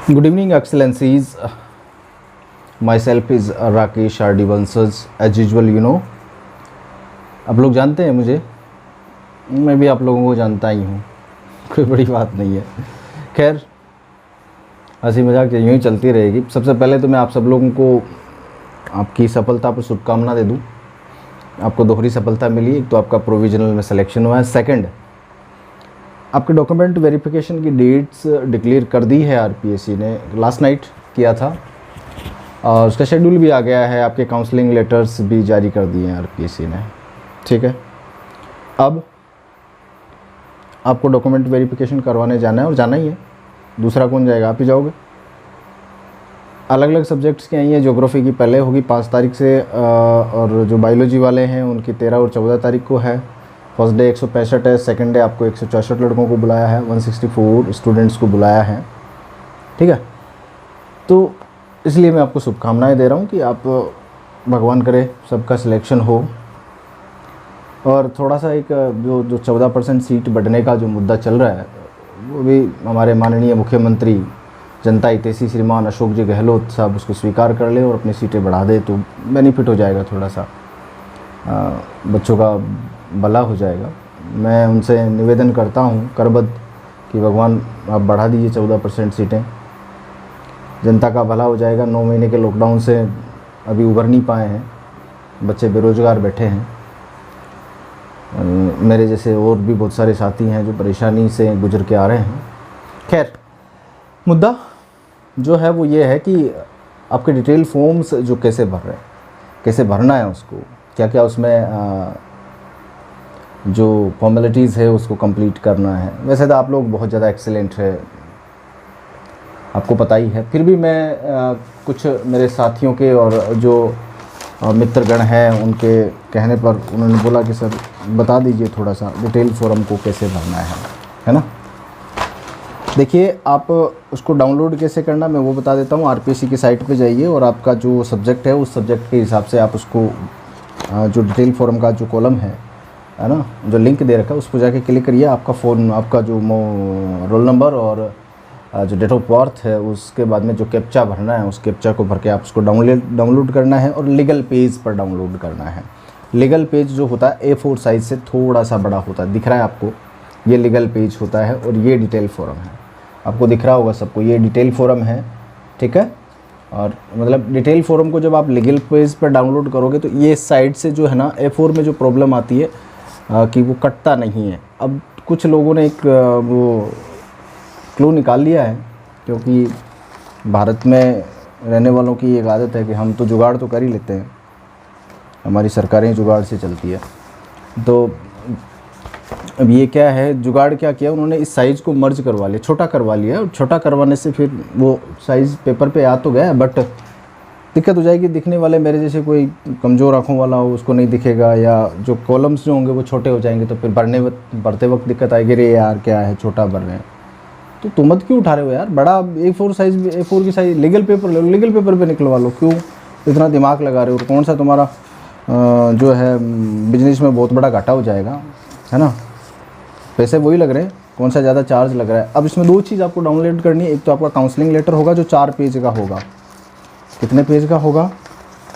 Good evening, Excellencies. Myself is Rakesh R.D. Bansal. As usual, आप लोग जानते हैं मुझे, मैं भी आप लोगों को जानता ही हूँ, कोई बड़ी बात नहीं है। खैर, हंसी मजाक यूँ ही चलती रहेगी। सबसे पहले तो मैं आप सब लोगों को आपकी सफलता पर शुभकामना दे दूँ। आपको दोहरी सफलता मिली, एक तो आपका प्रोविजनल में सिलेक्शन हुआ है, सेकंड आपके डॉक्यूमेंट वेरिफिकेशन की डेट्स डिक्लेयर कर दी है आरपीएससी ने, लास्ट नाइट किया था और उसका शेड्यूल भी आ गया है। आपके काउंसलिंग लेटर्स भी जारी कर दिए हैं आरपीएससी ने, ठीक है। अब आपको डॉक्यूमेंट वेरिफिकेशन करवाने जाना है और जाना ही है, दूसरा कौन जाएगा, आप ही जाओगे। अलग अलग सब्जेक्ट्स की आई हैं। ज्योग्राफी की पहले होगी 5 तारीख से और जो बायोलॉजी वाले हैं उनकी 13 और 14 तारीख को है। फर्स्ट डे 165 है, सेकंड डे आपको 164 लड़कों को बुलाया है, 164 स्टूडेंट्स को बुलाया है, ठीक है। तो इसलिए मैं आपको शुभकामनाएं दे रहा हूं कि आप भगवान करे सबका सिलेक्शन हो। और थोड़ा सा एक जो 14% सीट बढ़ने का जो मुद्दा चल रहा है वो भी हमारे माननीय मुख्यमंत्री जनता हितैषी श्रीमान अशोक जी गहलोत साहब उसको स्वीकार कर ले और अपनी सीटें बढ़ा दे तो बेनिफिट हो जाएगा, थोड़ा सा बच्चों का भला हो जाएगा। मैं उनसे निवेदन करता हूं करबद्ध कि भगवान आप बढ़ा दीजिए 14% सीटें, जनता का भला हो जाएगा। 9 महीने के लॉकडाउन से अभी उभर नहीं पाए हैं, बच्चे बेरोज़गार बैठे हैं। मेरे जैसे और भी बहुत सारे साथी हैं जो परेशानी से गुजर के आ रहे हैं। खैर, मुद्दा जो है वो ये है कि आपके डिटेल फॉर्म्स जो कैसे भर रहे हैं, कैसे भरना है उसको, क्या क्या उसमें जो फॉर्मेलिटीज़ है उसको कंप्लीट करना है। वैसे तो आप लोग बहुत ज़्यादा एक्सीलेंट है, आपको पता ही है, फिर भी मैं कुछ मेरे साथियों के और जो मित्रगण हैं उनके कहने पर उन्होंने बोला कि सर बता दीजिए थोड़ा सा डिटेल फॉर्म को कैसे भरना है ना। देखिए, आप उसको डाउनलोड कैसे करना मैं वो बता देता हूँ। आरपीएससी की साइट पे जाइए और आपका जो सब्जेक्ट है उस सब्जेक्ट के हिसाब से आप उसको जो डिटेल फॉर्म का जो कॉलम है ना, जो लिंक दे रखा है उस पर जाके क्लिक करिए। आपका फ़ोन, आपका जो रोल नंबर और जो डेट ऑफ बर्थ है, उसके बाद में जो कैप्चा भरना है उस कैप्चा को भर के आप उसको डाउनलोड करना है और लीगल पेज पर डाउनलोड करना है। लीगल पेज जो होता है A4 साइज़ से थोड़ा सा बड़ा होता है, दिख रहा है आपको, ये लीगल पेज होता है और ये डिटेल फॉर्म है। आपको दिख रहा होगा सबको, ये डिटेल फॉर्म है, ठीक है। और मतलब डिटेल फॉर्म को जब आप लीगल पेज पर डाउनलोड करोगे तो ये साइड से जो है ना A4 में जो प्रॉब्लम आती है कि वो कटता नहीं है। अब कुछ लोगों ने एक वो क्लू निकाल लिया है, क्योंकि भारत में रहने वालों की एक आदत है कि हम तो जुगाड़ तो कर ही लेते हैं, हमारी सरकारें जुगाड़ से चलती है। तो अब ये क्या है, जुगाड़ क्या किया उन्होंने, इस साइज़ को मर्ज करवा लिया, छोटा करवा लिया। और छोटा करवाने से फिर वो साइज़ पेपर पे आ तो गया, बट दिक्कत हो जाएगी। दिखने वाले मेरे जैसे कोई कमज़ोर आँखों वाला हो उसको नहीं दिखेगा, या जो कॉलम्स जो होंगे वो छोटे हो जाएंगे तो फिर भरते वक्त दिक्कत आएगी, रे यार क्या है छोटा भर रहे हैं। तो तुम मत क्यों उठा रहे हो यार, बड़ा A4 साइज़, A4 की साइज़ लीगल पेपर ले लो, लीगल पेपर पे निकलवा लो, क्यों इतना दिमाग लगा रहे हो। और कौन सा तुम्हारा जो है बिजनेस में बहुत बड़ा घाटा हो जाएगा, है ना। पैसे वही लग रहे हैं, कौन सा ज़्यादा चार्ज लग रहा है। अब इसमें 2 चीज़ आपको डाउनलोड करनी है। एक तो आपका काउंसलिंग लेटर होगा जो 4 पेज का होगा। कितने पेज का होगा,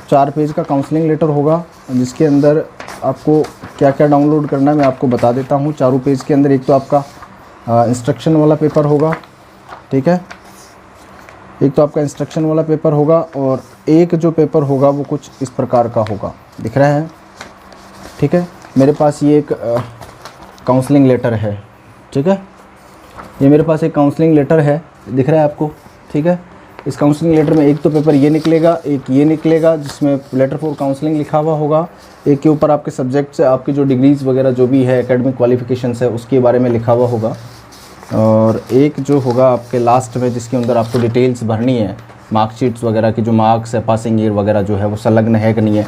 4 पेज का काउंसलिंग लेटर होगा, जिसके अंदर आपको क्या क्या डाउनलोड करना है मैं आपको बता देता हूँ। 4 पेज के अंदर एक तो आपका इंस्ट्रक्शन वाला पेपर होगा, ठीक है, एक तो आपका इंस्ट्रक्शन वाला पेपर होगा और एक जो पेपर होगा वो कुछ इस प्रकार का होगा, दिख रहा है, ठीक है। मेरे पास ये एक काउंसलिंग लेटर है, ठीक है, ये मेरे पास एक काउंसलिंग लेटर है, दिख रहा है आपको, ठीक है। इस काउंसलिंग लेटर में एक तो पेपर ये निकलेगा, एक ये निकलेगा जिसमें लेटर फॉर काउंसलिंग लिखा हुआ होगा। एक के ऊपर आपके सब्जेक्ट से आपकी जो डिग्रीज़ वगैरह जो भी है, एकेडमिक क्वालिफिकेशंस है उसके बारे में लिखा हुआ होगा। और एक जो होगा आपके लास्ट में जिसके अंदर आपको डिटेल्स भरनी है, मार्कशीट्स वगैरह की, जो मार्क्स है, पासिंग ईयर वगैरह जो है वो संलग्न है कि नहीं है।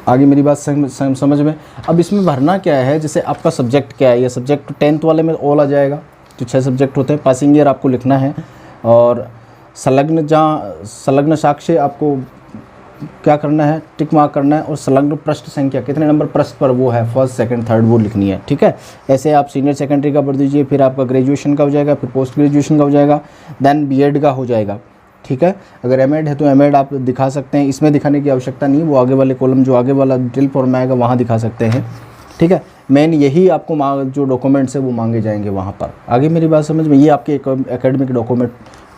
आगे मेरी बात समझ में। अब इसमें भरना क्या है, जैसे आपका सब्जेक्ट क्या है, ये सब्जेक्ट 10th वाले में ऑल आ जाएगा, जो 6 सब्जेक्ट होते हैं। पासिंग ईयर आपको लिखना है और संलग्न साक्ष्य आपको क्या करना है, टिक मार्क करना है और संलग्न पृष्ठ संख्या कितने नंबर पृष्ठ पर वो है, फर्स्ट सेकंड थर्ड वो लिखनी है, ठीक है। ऐसे आप सीनियर सेकेंडरी का भर दीजिए, फिर आपका ग्रेजुएशन का हो जाएगा, फिर पोस्ट ग्रेजुएशन का हो जाएगा, देन बीएड का हो जाएगा, ठीक है। अगर एमएड है तो एमएड आप दिखा सकते हैं, इसमें दिखाने की आवश्यकता नहीं, वो आगे वाले कॉलम जो आगे वाला डिटेल फॉर्म में आएगा वहाँ दिखा सकते हैं, ठीक है। मेन यही आपको जो डॉक्यूमेंट्स है वो मांगे जाएंगे वहाँ पर। आगे मेरी बात समझ में, ये आपके एकेडमिक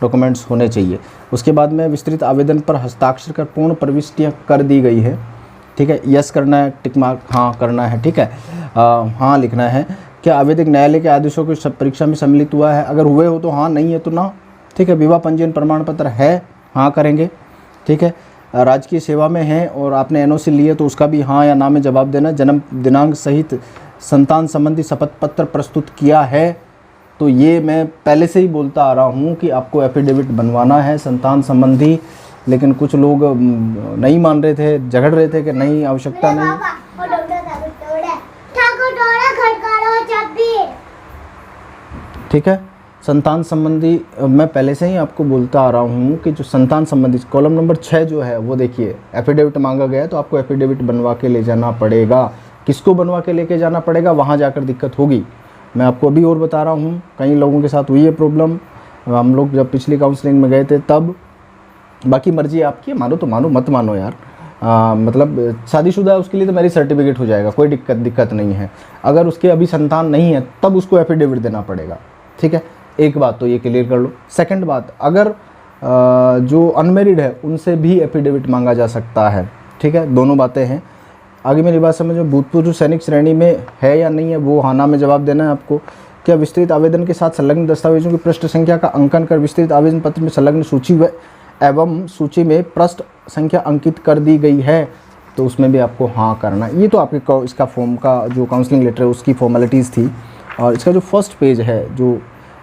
डॉक्यूमेंट्स होने चाहिए। उसके बाद में विस्तृत आवेदन पर हस्ताक्षर कर पूर्ण प्रविष्टियाँ कर दी गई है, ठीक है। यस करना है, टिक मार्क हाँ करना है, ठीक है, हाँ लिखना है। क्या आवेदक न्यायालय के आदेशों की परीक्षा में सम्मिलित हुआ है, अगर हुए हो तो हाँ, नहीं है तो ना, ठीक है। विवाह पंजीयन प्रमाण पत्र है, हाँ करेंगे, ठीक है। राजकीय सेवा में है और आपने एनओसी लिए तो उसका भी हाँ या ना में जवाब देना। जन्म दिनांक सहित संतान संबंधी शपथ पत्र प्रस्तुत किया है, तो ये मैं पहले से ही बोलता आ रहा हूँ कि आपको एफिडेविट बनवाना है संतान संबंधी, लेकिन कुछ लोग नहीं मान रहे थे, झगड़ रहे थे कि नहीं आवश्यकता नहीं, ठीक है। संतान संबंधी मैं पहले से ही आपको बोलता आ रहा हूँ कि जो संतान संबंधी कॉलम नंबर 6 जो है वो देखिए, एफिडेविट मांगा गया है तो आपको एफिडेविट बनवा के ले जाना पड़ेगा। किसको बनवा के लेके जाना पड़ेगा, वहाँ जाकर दिक्कत होगी। मैं आपको अभी और बता रहा हूँ, कई लोगों के साथ हुई है प्रॉब्लम, हम लोग जब पिछली काउंसलिंग में गए थे तब। बाकी मर्जी आपकी, मानो तो मानो, मत मानो यार, मतलब शादीशुदा है उसके लिए तो मैरिज सर्टिफिकेट हो जाएगा, कोई दिक्कत नहीं है। अगर उसके अभी संतान नहीं है तब उसको एफिडेविट देना पड़ेगा, ठीक है। एक बात तो ये क्लियर कर लो। सेकंड बात, अगर जो अनमेरिड है उनसे भी एफिडेविट मांगा जा सकता है, ठीक है। दोनों बातें हैं। आगे मेरी बात समझो, भूतपूर्व सैनिक श्रेणी में है या नहीं है वो हाँ ना में जवाब देना है आपको। क्या विस्तृत आवेदन के साथ संलग्न दस्तावेजों की पृष्ठ संख्या का अंकन कर विस्तृत आवेदन पत्र में संलग्न सूची एवं सूची में पृष्ठ संख्या अंकित कर दी गई है, तो उसमें भी आपको हाँ करना है। ये तो आपके इसका फॉर्म का जो काउंसलिंग लेटर है उसकी फॉर्मेलिटीज़ थी। और इसका जो फर्स्ट पेज है जो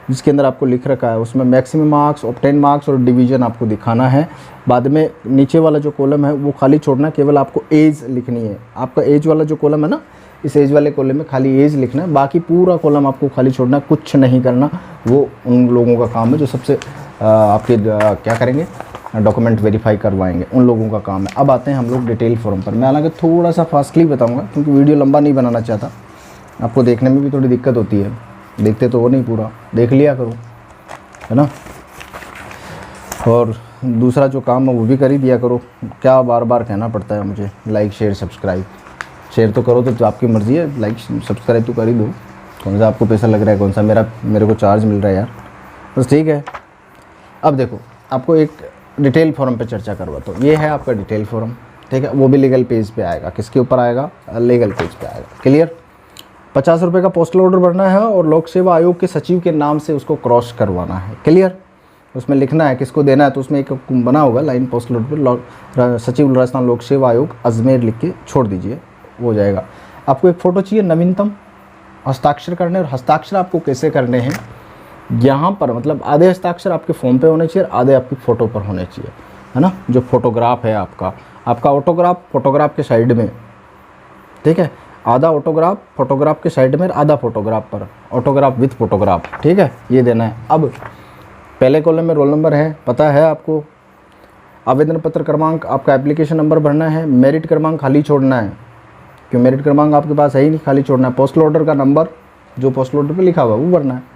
जिसके अंदर आपको लिख रखा है उसमें मैक्सिमम मार्क्स, ऑब्टेन मार्क्स और डिवीज़न आपको दिखाना है। बाद में नीचे वाला जो कॉलम है वो खाली छोड़ना, केवल आपको एज लिखनी है। आपका एज वाला जो कॉलम है ना, इस एज वाले कॉलम में खाली एज लिखना है, बाकी पूरा कॉलम आपको खाली छोड़ना, कुछ नहीं करना। वो उन लोगों का काम है जो सबसे आपके क्या करेंगे, डॉक्यूमेंट वेरीफाई करवाएंगे, उन लोगों का काम है। अब आते हैं हम लोग डिटेल फॉर्म पर। मैं हालांकि थोड़ा सा फास्टली बताऊँगा क्योंकि वीडियो लंबा नहीं बनाना चाहता, आपको देखने में भी थोड़ी दिक्कत होती है, देखते तो वो नहीं, पूरा देख लिया करो, है ना। और दूसरा जो काम है वो भी कर ही दिया करो, क्या बार बार कहना पड़ता है मुझे, लाइक शेयर सब्सक्राइब। शेयर तो करो, तो आपकी मर्ज़ी है, लाइक सब्सक्राइब तो कर ही दो। कौन सा आपको पैसा लग रहा है, कौन सा मेरे को चार्ज मिल रहा है यार, बस ठीक है। अब देखो, आपको एक डिटेल फॉर्म पे चर्चा करवाता हूँ। ये है आपका डिटेल फॉर्म, ठीक है। वो भी लीगल पेज पे आएगा। किसके ऊपर आएगा, लीगल पेज पे आएगा, क्लियर। 50 रुपये का पोस्टल ऑर्डर भरना है और लोक सेवा आयोग के सचिव के नाम से उसको क्रॉस करवाना है, क्लियर। उसमें लिखना है किसको देना है, तो उसमें एक बना होगा लाइन पोस्टल ऑर्डर पर सचिव राजस्थान लोक सेवा आयोग अजमेर लिख के छोड़ दीजिए, हो जाएगा। आपको एक फ़ोटो चाहिए नवीनतम, हस्ताक्षर करने, और हस्ताक्षर आपको कैसे करने हैं यहाँ पर, मतलब आधे हस्ताक्षर आपके फॉर्म पे होने चाहिए, आधे आपकी फ़ोटो पर होने चाहिए, है ना। जो फोटोग्राफ है आपका ऑटोग्राफ फोटोग्राफ के साइड में, ठीक है। आधा ऑटोग्राफ फोटोग्राफ के साइड में, आधा फोटोग्राफ पर, ऑटोग्राफ विथ फोटोग्राफ, ठीक है, ये देना है। अब पहले कॉलम में रोल नंबर है, पता है आपको। आवेदन पत्र क्रमांक, आपका एप्लीकेशन नंबर भरना है। मेरिट क्रमांक खाली छोड़ना है, क्यों मेरिट क्रमांक आपके पास है ही नहीं, खाली छोड़ना है। पोस्टल ऑर्डर का नंबर जो पोस्टल ऑर्डर पे लिखा हुआ है वो भरना है।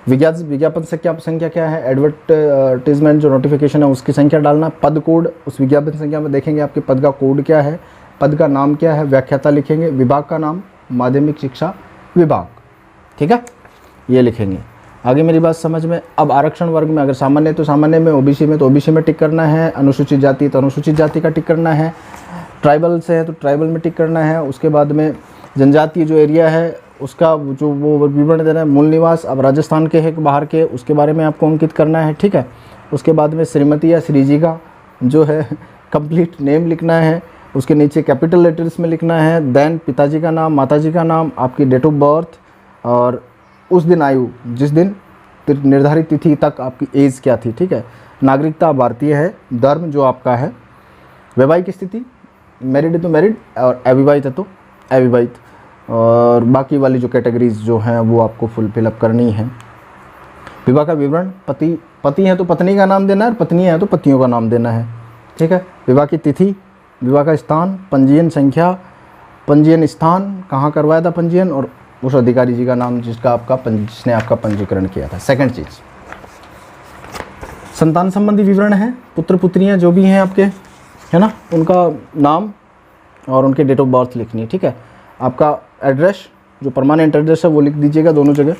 विज्ञापन संख्या क्या है, एडवर्टाइजमेंट जो नोटिफिकेशन है उसकी संख्या डालना। पद कोड, उस विज्ञापन संख्या में देखेंगे आपके पद का कोड क्या है, पद का नाम क्या है, व्याख्याता लिखेंगे, विभाग का नाम माध्यमिक शिक्षा विभाग, ठीक है, ये लिखेंगे। आगे मेरी बात समझ में। अब आरक्षण वर्ग में, अगर सामान्य तो सामान्य में, ओबीसी में तो ओबीसी में टिक करना है, अनुसूचित जाति तो अनुसूचित जाति का टिक करना है, ट्राइबल से है तो ट्राइबल में टिक करना है। उसके बाद में जनजातीय जो एरिया है उसका जो वो विवरण देना है। मूल निवास, अब राजस्थान के है बाहर के, उसके बारे में आपको अंकित करना है, ठीक है। उसके बाद में श्रीमती या श्री जी का जो है कंप्लीट नेम लिखना है, उसके नीचे कैपिटल लेटर्स में लिखना है। देन पिताजी का नाम, माताजी का नाम, आपकी डेट ऑफ बर्थ और उस दिन आयु, जिस दिन निर्धारित तिथि तक आपकी एज क्या थी, ठीक है। नागरिकता भारतीय है, धर्म जो आपका है, वैवाहिक स्थिति मैरिड है तो मैरिड और अविवाहित है तो अविवाहित, और बाकी वाली जो कैटेगरीज जो हैं वो आपको फुल फिलअप करनी है। विवाह का विवरण, पति है तो पत्नी का नाम देना है, और पत्नी है तो पतियों का नाम देना है, ठीक है। विवाह की तिथि विवाह का स्थान, पंजीयन संख्या, पंजीयन स्थान, कहाँ करवाया था पंजीयन, और उस अधिकारी जी का नाम जिसने आपका पंजीकरण किया था। सेकंड चीज़, संतान संबंधी विवरण है, पुत्र पुत्रियाँ जो भी हैं आपके, है ना, उनका नाम और उनके डेट ऑफ बर्थ लिखनी है, ठीक है। आपका एड्रेस जो परमानेंट एड्रेस है वो लिख दीजिएगा दोनों जगह,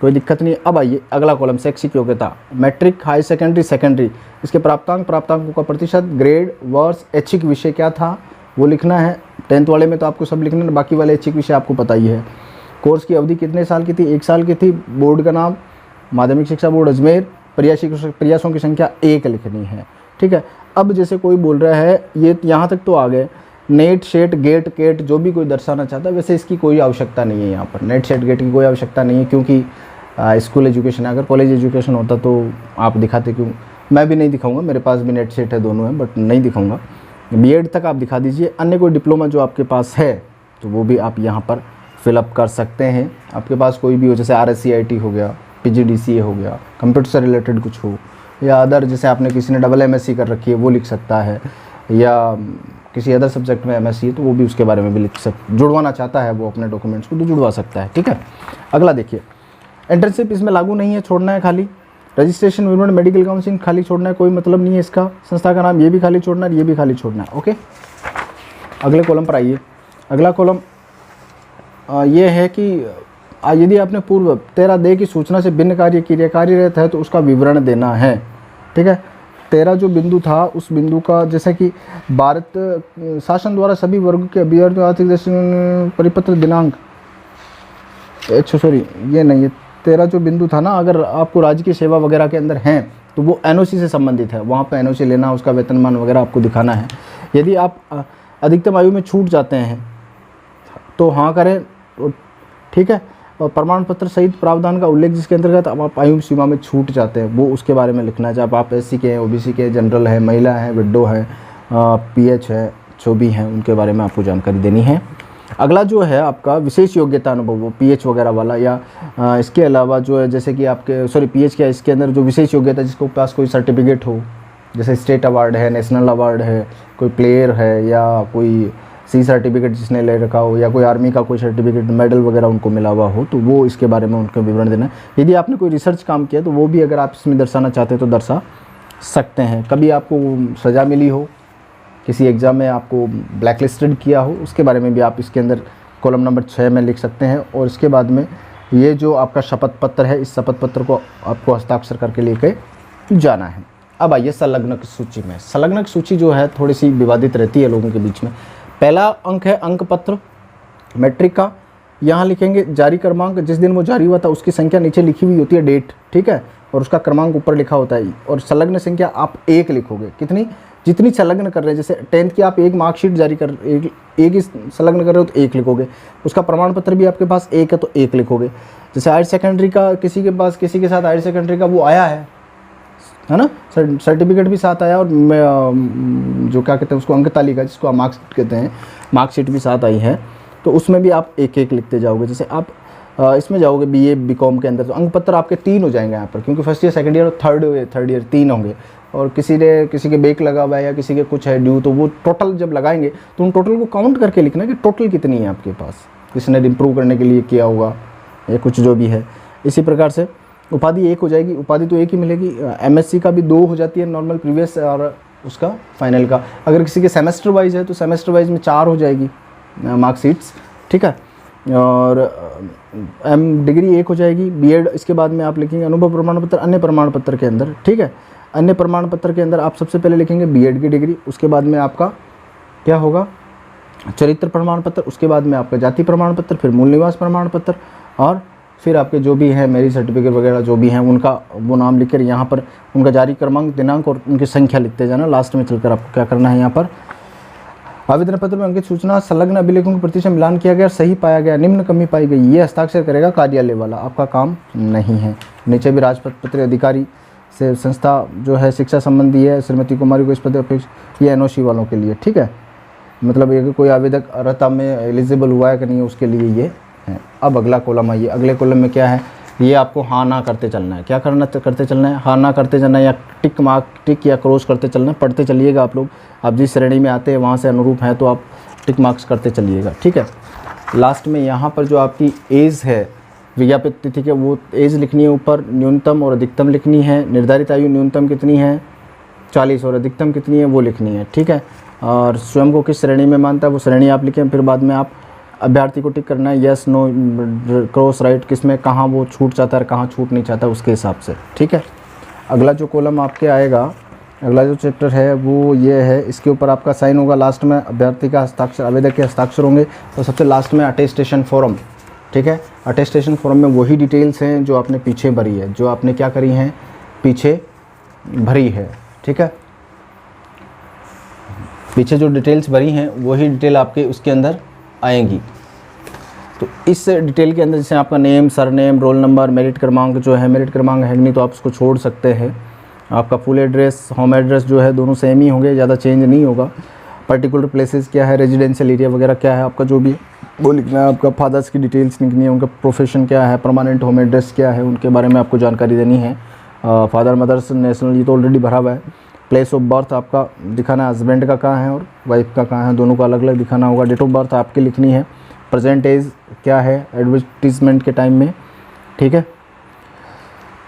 कोई दिक्कत नहीं। अब आइए अगला कॉलम, शैक्षिक योग्यता, मैट्रिक, हाई सेकेंडरी, सेकेंडरी, इसके प्राप्तांकों का प्रतिशत, ग्रेड, वर्ष, ऐच्छिक विषय क्या था वो लिखना है। 10th वाले में तो आपको सब लिखना है, बाकी वाले ऐच्छिक विषय आपको पता ही है। कोर्स की अवधि कितने साल की थी, 1 साल की थी। बोर्ड का नाम माध्यमिक शिक्षा बोर्ड अजमेर। प्रयासों की संख्या 1 लिखनी है, ठीक है। अब जैसे कोई बोल रहा है, ये यहाँ तक तो आ गए, नेट शेट गेट केट जो भी कोई दर्शाना चाहता है, वैसे इसकी कोई आवश्यकता नहीं है यहाँ पर, नेट शेट गेट की कोई आवश्यकता नहीं है, क्योंकि स्कूल एजुकेशन है। अगर कॉलेज एजुकेशन होता तो आप दिखाते क्यों, मैं भी नहीं दिखाऊंगा, मेरे पास भी नेट सेट है, दोनों है, बट नहीं दिखाऊंगा। बीएड तक आप दिखा दीजिए। अन्य कोई डिप्लोमा जो आपके पास है तो वो भी आप यहाँ पर फिलअप कर सकते हैं। आपके पास कोई भी हो, जैसे RSCIT हो गया, PGDCA हो गया, कंप्यूटर से रिलेटेड कुछ हो, या अदर जैसे आपने किसी ने MSc कर रखी है वो लिख सकता है, या किसी अदर सब्जेक्ट में MSc है तो वो भी उसके बारे में भी जुड़वाना चाहता है वो अपने डॉक्यूमेंट्स को तो जुड़वा सकता है, ठीक है। अगला देखिए, इंटर्नशिप इसमें लागू नहीं है, छोड़ना है खाली। रजिस्ट्रेशन विवरण, मेडिकल काउंसिलिंग खाली छोड़ना है, कोई मतलब नहीं है इसका। संस्था का नाम ये भी खाली छोड़ना है, ये भी खाली छोड़ना है, ओके। अगले कॉलम पर आइए। अगला कॉलम ये है कि यदि आपने पूर्व 13 दे की सूचना से भिन्न कार्य कार्यरत है तो उसका विवरण देना है, ठीक है। 13 जो बिंदु था उस बिंदु का, जैसे कि भारत शासन द्वारा सभी वर्गों के अभ्यर्थियों आर्थिक परिपत्र दिनांक, सॉरी ये नहीं है, 13 जो बिंदु था ना, अगर आपको राज्य की सेवा वगैरह के अंदर हैं तो वो NOC से संबंधित है, वहाँ पे NOC लेना, उसका वेतनमान वगैरह आपको दिखाना है। यदि आप अधिकतम आयु में छूट जाते हैं तो हाँ करें, तो ठीक है। और प्रमाण पत्र सहित प्रावधान का उल्लेख जिसके अंतर्गत अब आप आयु सीमा में छूट जाते हैं वो उसके बारे में लिखना है। जब आप SC के हैं, OBC के, जनरल है, महिला है, विडो है, PH है, जो भी हैं उनके बारे में आपको जानकारी देनी है। अगला जो है आपका विशेष योग्यता अनुभव, वो PH वगैरह वाला, या इसके अलावा जो है जैसे कि आपके PH क्या, इसके अंदर जो विशेष योग्यता जिसके पास कोई सर्टिफिकेट हो, जैसे स्टेट अवार्ड है, नेशनल अवार्ड है, कोई प्लेयर है, या कोई C सर्टिफिकेट जिसने ले रखा हो, या कोई आर्मी का कोई सर्टिफिकेट, मेडल वगैरह उनको मिला हुआ हो, तो वो इसके बारे में उनका विवरण देना है। यदि आपने कोई रिसर्च काम किया तो वो भी अगर आप इसमें दर्शाना चाहते हैं तो दर्शा सकते हैं। कभी आपको सज़ा मिली हो, किसी एग्ज़ाम में आपको ब्लैक लिस्टेड किया हो, उसके बारे में भी आप इसके अंदर कॉलम नंबर 6 में लिख सकते हैं। और इसके बाद में ये जो आपका शपथ पत्र है, इस शपथ पत्र को आपको हस्ताक्षर करके लेके जाना है। अब आइए संलग्न की सूची में। संलग्न की सूची जो है थोड़ी सी विवादित रहती है लोगों के बीच में। पहला अंक है अंक पत्र मैट्रिक का, यहाँ लिखेंगे जारी क्रमांक, जिस दिन वो जारी हुआ था उसकी संख्या नीचे लिखी हुई होती है, डेट, ठीक है, और उसका क्रमांक ऊपर लिखा होता है। और संलग्न संख्या आप 1 लिखोगे, कितनी, जितनी संलग्न कर रहे हैं। जैसे 10th की आप एक मार्कशीट जारी कर, एक ही संलग्न कर रहे हो तो 1 लिखोगे। उसका प्रमाण पत्र भी आपके पास 1 है तो 1 लिखोगे। जैसे हायर सेकेंडरी का किसी के पास, किसी के साथ हायर सेकेंडरी का वो आया है ना, सर्टिफिकेट भी साथ आया, और जो क्या कहते हैं उसको अंक तालिका, जिसको आप मार्कशीट कहते हैं, मार्कशीट भी साथ आई है, तो उसमें भी आप 1-1 लिखते जाओगे। जैसे आप इसमें जाओगे BA BCom के अंदर तो अंक पत्र आपके 3 हो जाएंगे यहाँ पर, क्योंकि फर्स्ट ईयर, सेकंड ईयर और थर्ड ईयर 3 होंगे। और किसी के बैक लगा हुआ है या किसी के कुछ है ड्यू, तो वो टोटल जब लगाएंगे तो उन टोटल को काउंट करके लिखना कि टोटल कितनी है आपके पास, किसने इम्प्रूव करने के लिए किया होगा या कुछ जो भी है। इसी प्रकार से उपाधि 1 हो जाएगी, उपाधि तो 1 ही मिलेगी। MSc का भी 2 हो जाती है, नॉर्मल प्रीवियस और उसका फाइनल का। अगर किसी के सेमेस्टर वाइज है तो सेमेस्टर वाइज में 4 हो जाएगी मार्कशीट्स, ठीक है। और डिग्री 1 हो जाएगी। BEd इसके बाद में आप लिखेंगे अनुभव प्रमाण पत्र अन्य प्रमाण पत्र के अंदर, ठीक है। अन्य प्रमाण पत्र के अंदर आप सबसे पहले लिखेंगे BEd की डिग्री, उसके बाद में आपका क्या होगा, चरित्र प्रमाण पत्र, उसके बाद में आपका जाति प्रमाण पत्र, फिर मूल निवास प्रमाण पत्र, और फिर आपके जो भी हैं मैरिज सर्टिफिकेट वगैरह जो भी हैं उनका वो नाम लिखकर यहाँ पर उनका जारी क्रमांक, दिनांक और उनकी संख्या लिखते जाना। लास्ट में चलकर आपको क्या करना है, यहाँ पर आवेदन पत्र में अंकित सूचना संलग्न अभिलेखों के प्रतिशत मिलान किया गया, सही पाया गया, निम्न कमी पाई गई, ये हस्ताक्षर करेगा कार्यालय वाला, आपका काम नहीं है। नीचे भी राजपत्र अधिकारी से संस्था जो है शिक्षा संबंधी है, श्रीमती कुमारी को इस पद अपेक्षा, ये NOC वालों के लिए, ठीक है। मतलब ये कोई आवेदक अर्हता में एलिजिबल हुआ है कि नहीं उसके लिए ये है। अब अगला कॉलम आइए। अगले कॉलम में क्या है, ये आपको हाँ ना करते चलना है। क्या करते चलना है? हाँ ना करते चलना है, या टिक या क्रॉस करते चलना है। पढ़ते चलिएगा आप लोग, आप जिस श्रेणी में आते हैं वहाँ से अनुरूप हैं तो आप टिक मार्क्स करते चलिएगा, ठीक है। लास्ट में यहाँ पर जो आपकी एज है विज्ञापित तिथि के, वो एज लिखनी है ऊपर, न्यूनतम और अधिकतम लिखनी है। निर्धारित आयु न्यूनतम कितनी है 40 और अधिकतम कितनी है वो लिखनी है, ठीक है। और स्वयं को किस श्रेणी में मानता है वो श्रेणी आप लिखें। फिर बाद में आप अभ्यर्थी को टिक करना है, यस नो क्रॉस राइट, किस में कहाँ वो छूट चाहता है कहाँ छूट नहीं चाहता उसके हिसाब से, ठीक है। अगला जो कॉलम आपके आएगा, अगला जो चैप्टर है वो ये है, इसके ऊपर आपका साइन होगा। लास्ट में अभ्यर्थी का हस्ताक्षर, आवेदक के हस्ताक्षर होंगे। और सबसे लास्ट में अटेस्टेशन फॉर्म, ठीक है। अटेस्टेशन फॉर्म में वही डिटेल्स हैं जो आपने पीछे भरी है, जो आपने क्या करी हैं पीछे भरी है, ठीक है। पीछे जो डिटेल्स भरी हैं वही डिटेल आपके उसके अंदर आएंगी। तो इस डिटेल के अंदर जैसे आपका name, surname, roll number, merit क्रमांक जो है, मेरिट क्रमांक है नहीं तो आप उसको छोड़ सकते हैं। आपका फुल एड्रेस, होम एड्रेस जो है दोनों सेम ही होंगे, ज़्यादा चेंज नहीं होगा। पर्टिकुलर प्लेसेस क्या है, रेजिडेंशियल एरिया वगैरह क्या है आपका जो भी वो लिखना है। आपका फादर्स की डिटेल्स लिखनी है, उनका प्रोफेशन क्या है, परमानेंट होम एड्रेस क्या है, उनके बारे में आपको जानकारी देनी है। फादर मदर्स नेशनल ये तो ऑलरेडी भरा हुआ है। प्लेस ऑफ बर्थ आपका दिखाना है, हस्बैंड का कहाँ है और वाइफ का कहाँ है, दोनों को अलग अलग दिखाना होगा। डेट ऑफ बर्थ आपकी लिखनी है। प्रेजेंट एज क्या है एडवर्टीजमेंट के टाइम में, ठीक है।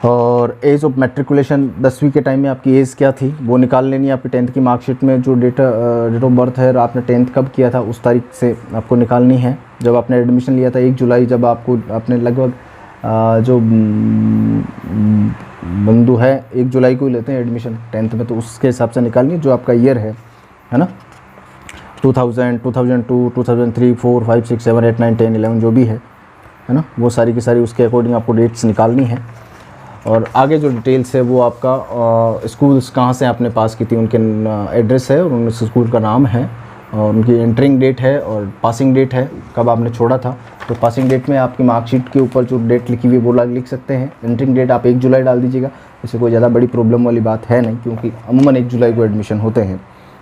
और एज ऑफ मैट्रिकुलेशन 10वीं के टाइम में आपकी एज क्या थी वो निकाल लेनी है। आपकी 10th की मार्कशीट में जो डेट ऑफ बर्थ है, आपने 10th कब किया था उस तारीख से आपको निकालनी है। जब आपने एडमिशन लिया था 1 जुलाई, जब आपको आपने लगभग जो बंधु है 1 जुलाई को ही लेते हैं एडमिशन 10th में, तो उसके हिसाब से निकालनी जो आपका ईयर है ना। 2000, 2002, 2003, 4, 5, 6, 7, 8, 9, 10, 11 जो भी है ना, वो सारी की सारी उसके अकॉर्डिंग आपको डेट्स निकालनी है। और आगे जो डिटेल्स है वो आपका स्कूल्स कहाँ से आपने पास की थी उनके एड्रेस है और उन स्कूल का नाम है और उनकी एंट्रिंग डेट है और पासिंग डेट है कब आपने छोड़ा था। तो पासिंग डेट में आपकी मार्कशीट के ऊपर जो डेट लिखी हुई है वो लिख सकते हैं। एंट्रिंग डेट आप 1 जुलाई डाल दीजिएगा, इससे कोई ज़्यादा बड़ी प्रॉब्लम वाली बात है नहीं, क्योंकि अमूमन 1 जुलाई को एडमिशन होते हैं।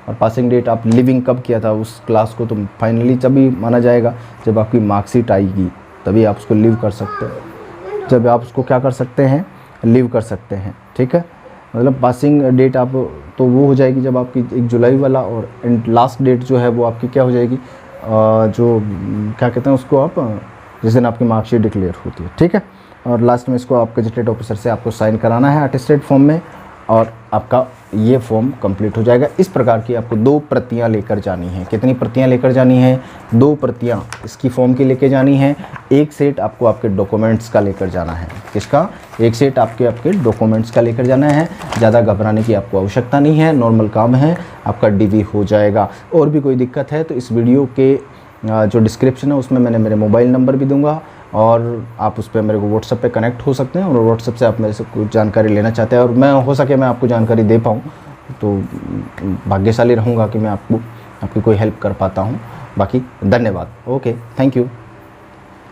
और पासिंग डेट आप लिविंग कब किया था उस क्लास को, तो फाइनली तभी माना जाएगा जब आपकी मार्कशीट आएगी, तभी आप उसको लीव कर सकते हैं। जब आप उसको क्या कर सकते हैं, लीव कर सकते हैं, ठीक है। मतलब पासिंग डेट आप तो वो हो जाएगी जब आपकी 1 जुलाई वाला, और लास्ट डेट जो है वो आपकी क्या हो जाएगी, जो क्या कहते हैं उसको आप, जिस दिन आपकी मार्कशीट डिक्लेयर होती है, ठीक है। और लास्ट में इसको आप गजेटेड ऑफिसर से आपको साइन कराना है अटेस्टेड फॉर्म में, और आपका ये फॉर्म कंप्लीट हो जाएगा। इस प्रकार की आपको 2 प्रतियां लेकर जानी है। कितनी प्रतियां लेकर जानी है? 2 प्रतियां इसकी फॉर्म की लेकर जानी है। 1 सेट आपको आपके डॉक्यूमेंट्स का लेकर जाना है। किसका? 1 सेट आपके डॉक्यूमेंट्स का लेकर जाना है। ज़्यादा घबराने की आपको आवश्यकता नहीं है, नॉर्मल काम है, आपका डीवी हो जाएगा। और भी कोई दिक्कत है तो इस वीडियो के जो डिस्क्रिप्शन है उसमें मैंने मेरे मोबाइल नंबर भी दूंगा, और आप उस पर मेरे को व्हाट्सएप पे कनेक्ट हो सकते हैं, और व्हाट्सएप से आप मेरे से कुछ जानकारी लेना चाहते हैं और मैं हो सके मैं आपको जानकारी दे पाऊँ तो भाग्यशाली रहूँगा कि मैं आपकी कोई हेल्प कर पाता हूँ। बाकी धन्यवाद। Okay, thank you.